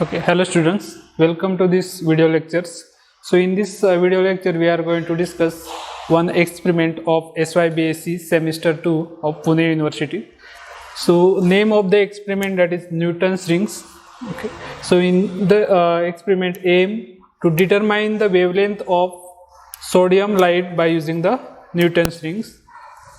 Okay, hello students, welcome to this video lectures. So in this video lecture we are going to discuss one experiment of SYBSc semester 2 of Pune University. So name of the experiment, that is Newton's rings. Okay. So in the experiment aim to determine the wavelength of sodium light by using the Newton's rings.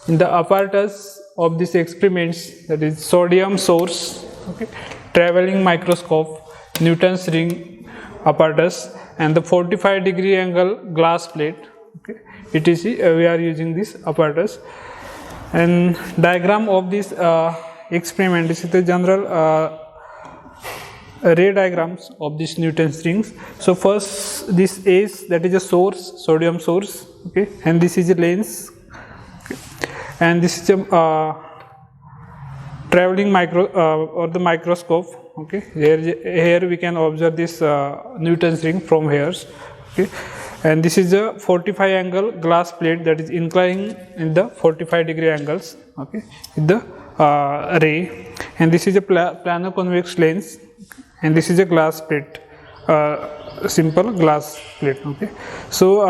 In the apparatus of this experiments, that is sodium source, okay, traveling microscope, Newton's ring apparatus, and the 45-degree angle glass plate, okay, etc. We are using this apparatus. And diagram of this experiment, this is the general ray diagrams of this Newton's rings. So first this is, that is a source, sodium source, okay, and this is a lens, okay, and this is a traveling or the microscope, okay. Here we can observe this Newton's ring from here, okay, and this is a 45 angle glass plate that is inclining in the 45-degree angles, okay, with the ray, and this is a plano convex lens, and this is a glass plate, simple glass plate, okay. So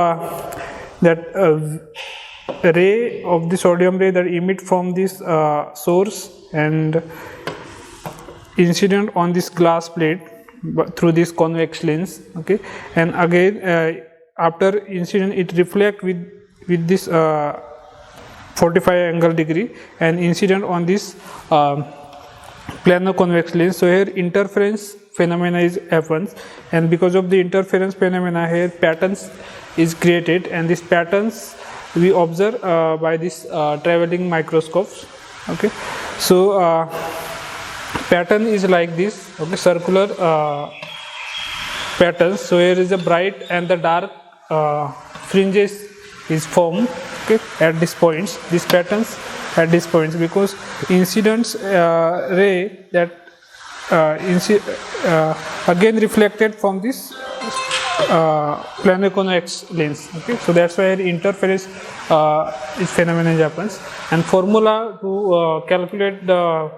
that ray of the sodium ray that emit from this source and incident on this glass plate through this convex lens, okay, and again after incident it reflect with this 45 angle degree and incident on this plano convex lens. So here interference phenomena is happens, and because of the interference phenomena here patterns is created, and these patterns we observe by this traveling microscopes, okay. So pattern is like this, okay, circular patterns. So here is a bright and the dark fringes is formed, okay, at these points, these patterns at these points, because incidence ray that again reflected from this plano-convex lens, okay. So that's why interference is phenomenon happens, and formula to calculate the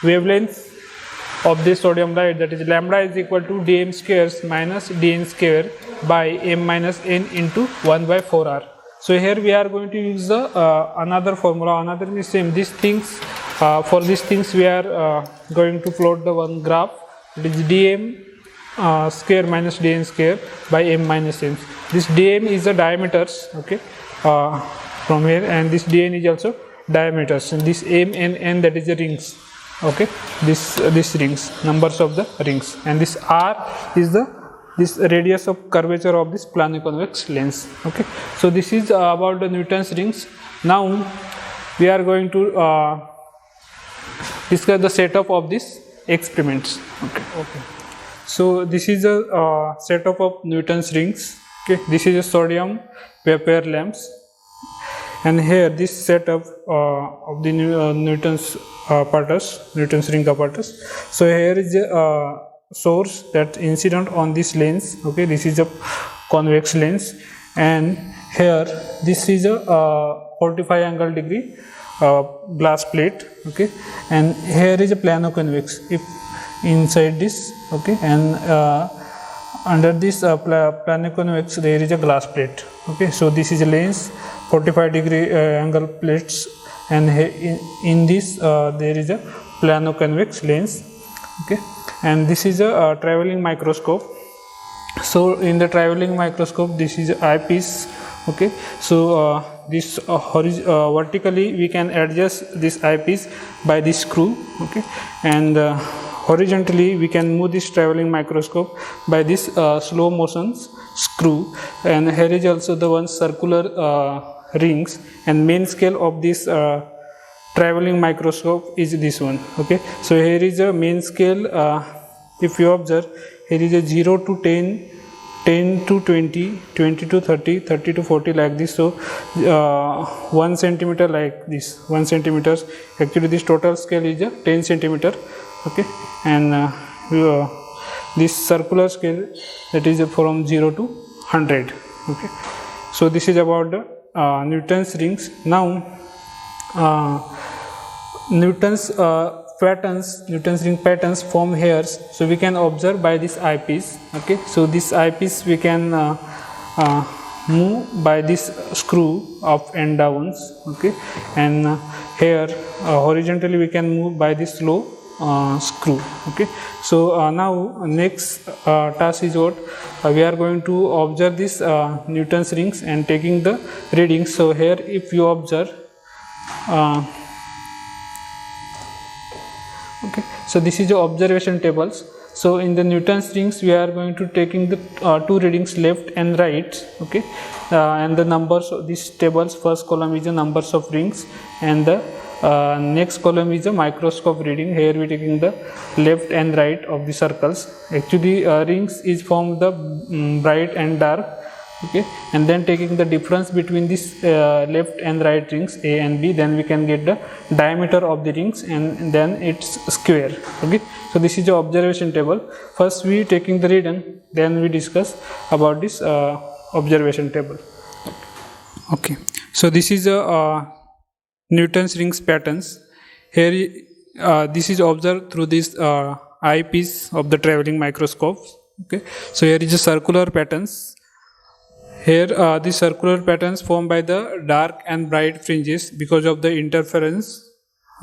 wavelength of this sodium light, that is lambda is equal to dm squares minus dn square by m minus n into 1 by 4r. So here we are going to use the another formula, another is same. These things for these things we are going to plot the one graph, it is dm square minus dn square by m minus n. This dm is the diameters, okay, from here, and this dn is also diameters, and this m and n, that is the rings, okay, this rings, numbers of the rings, and this r is this radius of curvature of this plano-convex lens, okay. So this is about the Newton's rings. Now we are going to discuss the setup of these experiments, okay. So this is a setup of Newton's rings, okay. This is a sodium pair lamps, and here this setup of the Newton's apparatus, Newton's ring apparatus. So here is a source that incident on this lens, okay, this is a convex lens, and here this is a 45 angle degree glass plate, okay, and here is a plano convex if inside this, okay, and under this plano convex there is a glass plate, okay. So this is a lens, 45-degree angle plates, and in this there is a plano convex lens, okay, and this is a traveling microscope. So in the traveling microscope this is eyepiece, okay. So this vertically we can adjust this eyepiece by this screw, okay, and horizontally we can move this traveling microscope by this slow motion screw, and here is also the one circular rings, and main scale of this traveling microscope is this one, okay. So here is a main scale, if you observe, here is a 0 to 10, 10 to 20, 20 to 30, 30 to 40, like this. So 1 centimeter like this, 1 centimeters, actually this total scale is a 10 centimeter, okay, and this circular scale, that is from 0 to 100, okay. So this is about the Newton's rings. Now Newton's patterns, Newton's ring patterns form here, so we can observe by this eyepiece. Okay, so this eyepiece we can move by this screw up and downs. Okay, and here horizontally we can move by this low screw. Okay, so now next task is what we are going to observe this Newton's rings and taking the readings. So here if you observe, okay, so this is the observation tables. So in the Newton's rings we are going to taking the two readings left and right. Okay, and the numbers of these tables, first column is the numbers of rings and the next column is the microscope reading. Here we taking the left and right of the circles. Actually rings is from the bright and dark. Okay, and then taking the difference between this left and right rings A and B, then we can get the diameter of the rings and then it's square. Okay, so this is the observation table. First we taking the reading, then we discuss about this observation table. Okay, so this is a Newton's rings patterns. Here this is observed through this eyepiece of the traveling microscope. Okay, so here is a circular patterns. Here the circular patterns formed by the dark and bright fringes because of the interference.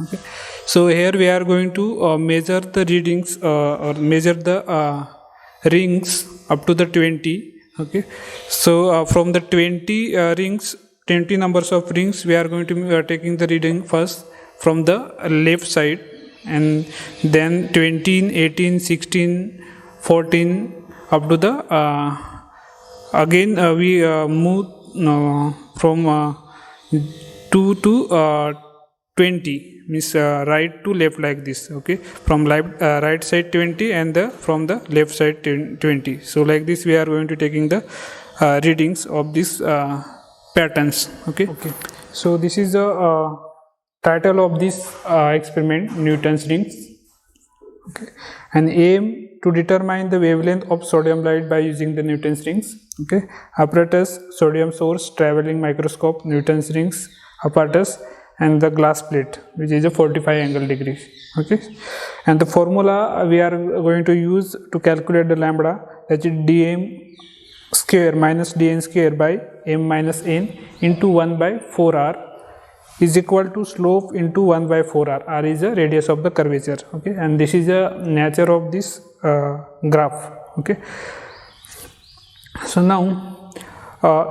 Okay, so here we are going to measure the readings or measure the rings up to the 20. Okay, so from the 20 rings, 20 numbers of rings, we are going to be taking the reading first from the left side, and then 20, 18, 16, 14 up to the again we move from 2 to 20, means right to left like this. Okay, from right side 20 and from the left side 20. So like this we are going to taking the readings of this patterns. Okay, so this is the title of this experiment, Newton's rings. Okay, and aim to determine the wavelength of sodium light by using the Newton's rings. Okay, apparatus, sodium source, traveling microscope, Newton's rings, apparatus, and the glass plate, which is a 45 angle degrees. Okay, and the formula we are going to use to calculate the lambda, that is dm square minus dn square by m minus n into 1 by 4r is equal to slope into 1 by 4r. R is the radius of the curvature. Okay, and this is the nature of this graph. Okay, so now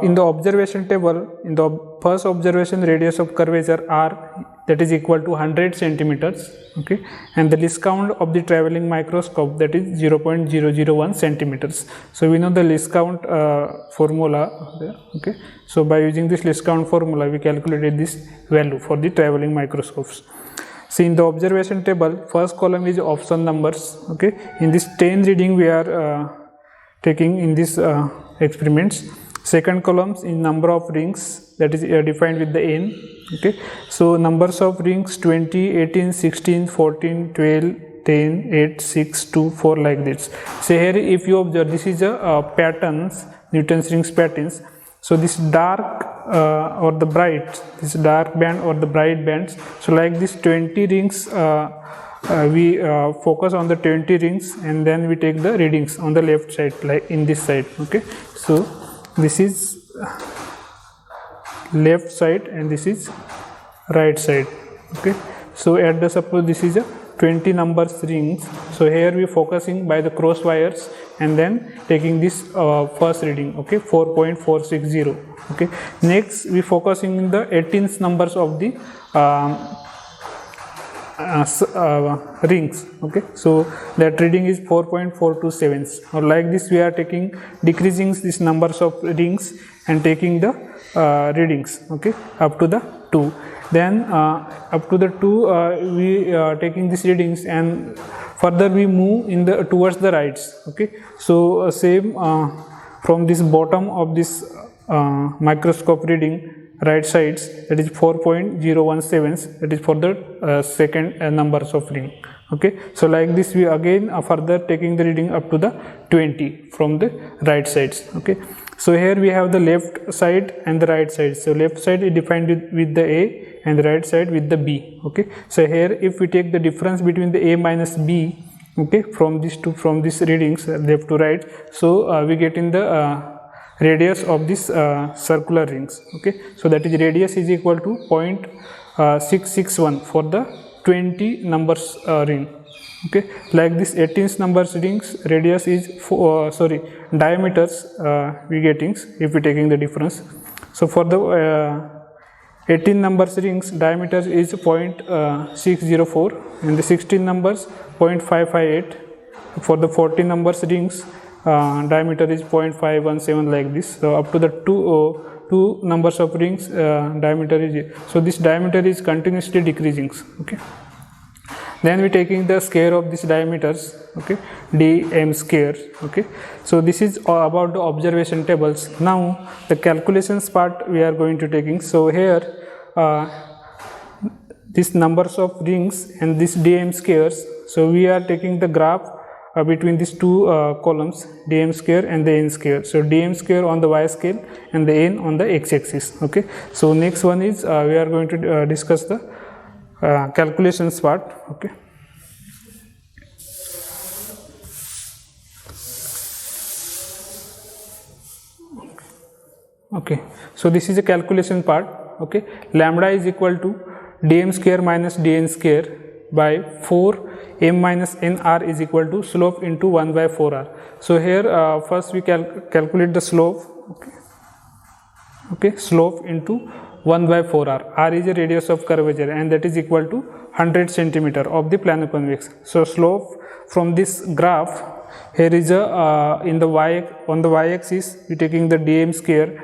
in the observation table, in the first observation, radius of curvature r, that is equal to 100 centimeters. Okay, and the least count of the traveling microscope, that is 0.001 centimeters. So we know the least count formula there. Okay, so by using this least count formula we calculated this value for the traveling microscopes. See, in the observation table, first column is option numbers. Okay, in this 10 reading we are taking in this experiments. Second columns in number of rings, that is defined with the n. Okay, so numbers of rings 20, 18, 16, 14, 12, 10, 8, 6, 2, 4 like this. So here if you observe, this is a patterns, Newton's rings patterns. So this dark or the bright, this dark band or the bright bands, so like this 20 rings we focus on the 20 rings and then we take the readings on the left side, like in this side. Okay, so this is left side and this is right side. Okay, so at the suppose this is a 20 numbers rings, so here we focusing by the cross wires and then taking this first reading. Okay, 4.460. okay, next we focusing in the 18th numbers of the rings. Okay, so that reading is 4.427. or like this we are taking decreasing these numbers of rings and taking the readings. Okay, up to the 2, then up to the 2 we taking these readings and further we move in the towards the rights. Okay, so same from this bottom of this microscope reading right sides, that is 4.017, that is for the second numbers of ring. Okay, so like this we again further taking the reading up to the 20 from the right sides. Okay, So here we have the left side and the right side. So left side is defined with the A and the right side with the B. Okay. So here if we take the difference between the A minus B, okay, from this readings left to right, so we get in the radius of this circular rings. Okay. So that is radius is equal to 0.661 for the 20 numbers ring. Okay, like this 18 numbers rings radius is diameters we getting if we taking the difference. So for the 18 numbers rings diameter is 0.604 and the 16 numbers 0.558. For the 40 numbers rings diameter is 0.517 like this. So up to the two numbers of rings diameter is, so this diameter is continuously decreasing. Okay. Then we taking the square of this diameters, okay, dm square. Okay, so this is about the observation tables. Now the calculations part we are going to taking. So here this numbers of rings and this dm squares. So we are taking the graph between these two columns, dm square and the n square. So dm square on the y scale and the n on the x axis. Okay, so next one is we are going to discuss the calculations part. Okay. Okay, so this is a calculation part. Okay, lambda is equal to dm square minus dn square by 4 m minus nr is equal to slope into 1 by 4r. So here first we calculate the slope. Okay. Okay, slope into 1 by 4r. R is a radius of curvature and that is equal to 100 centimeter of the planar convex. So slope from this graph, here is a in the y, on the y axis we taking the dm square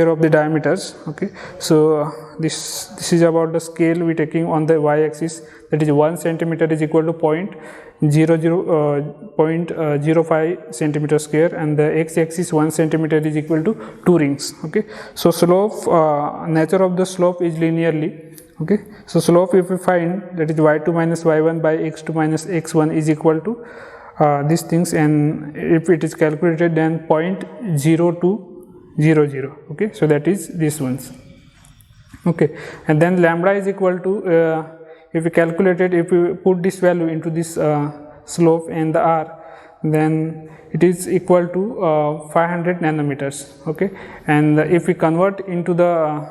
of the diameters. Okay, so this is about the scale we taking on the y axis, that is 1 centimeter is equal to 0.05 centimeter square, and the x axis 1 centimeter is equal to 2 rings. Okay, so slope, nature of the slope is linearly. Okay, so slope if we find, that is y2 minus y1 by x2 minus x1 is equal to these things, and if it is calculated then 0.0200. Okay, so that is these ones. Okay, and then lambda is equal to if we calculate it, if we put this value into this slope and the r, then it is equal to 500 nanometers. Okay, and if we convert into the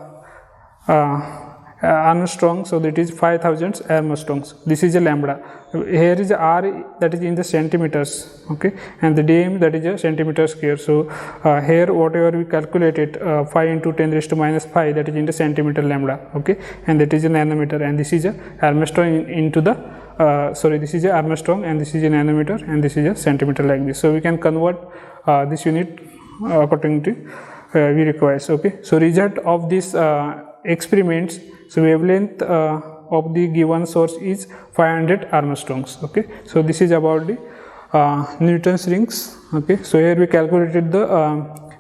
Armstrong, so that is 5000 Armstrongs. This is a lambda. Here is a r, that is in the centimeters. Okay, and the dm, that is a centimeter square. So here whatever we calculated 5 into 10 raised to minus 5, that is in the centimeter lambda. Okay, and that is a nanometer, and this is a Armstrong into the this is a Armstrong and this is a nanometer and this is a centimeter like this. So we can convert this unit according to we require. Okay, so result of this experiments, so wavelength of the given source is 500 Armstrongs. Okay, so this is about the Newton's rings. Okay, so here we calculated the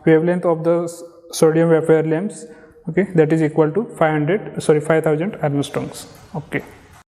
wavelength of the sodium vapor lamps. Okay, that is equal to 5000 Armstrongs. Okay.